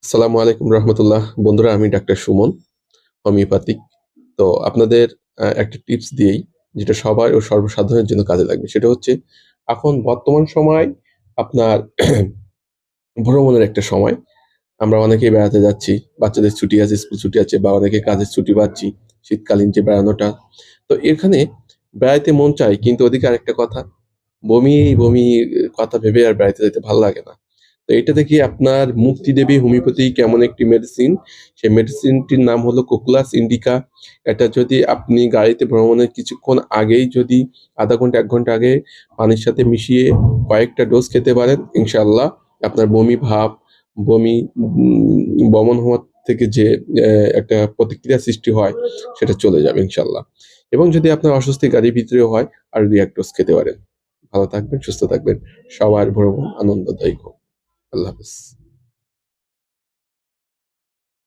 আসসালামু আলাইকুম রহমতুল্লাহ। বন্ধুরা, আমি ডাক্তার সুমন, হোমিওপ্যাথিক। তো আপনাদের একটা টিপস দিয়েই, যেটা সবার ও সর্বসাধারণের জন্য কাজে লাগবে। সেটা হচ্ছে, এখন বর্তমান সময় আপনার ভ্রমণের একটা সময়। আমরা অনেকেই বেড়াতে যাচ্ছি। বাচ্চাদের ছুটি আছে, স্কুল ছুটি আছে, বা অনেকে কাজের ছুটি পাচ্ছি। শীতকালীন যে বেড়ানোটা। তো এখানে বেড়াইতে মন চায়, কিন্তু ওদিকে আরেকটা কথা, বমি কথা ভেবে আর বেড়াইতে যেতে ভালো লাগে না। তো এটা থেকে আপনার মুক্তি দেবে হোমিওপ্যাথি কেমন একটি মেডিসিন। সেই মেডিসিনটির নাম হলো কোকুলাস ইন্ডিকা। এটা যদি আপনি গাড়িতে ভ্রমণের কিছুক্ষণ আগেই, যদি আধা ঘন্টা ১ ঘন্টা আগে পানির সাথে মিশিয়ে কয়েকটা ডোজ খেতে পারেন, ইনশাআল্লাহ আপনার বমি ভাব, বমি বমন হওয়ার থেকে যে একটা প্রতিক্রিয়া সৃষ্টি হয়, সেটা চলে যাবে ইনশাআল্লাহ। এবং যদি আপনার অস্বস্তি গাড়ির ভিতরেও হয়, আর ২-১ ডোজ খেতে পারেন। ভালো থাকবেন, সুস্থ থাকবেন। সবার ভ্রমণ আনন্দদায়ক হোক। আল্লাহ হাফেজ।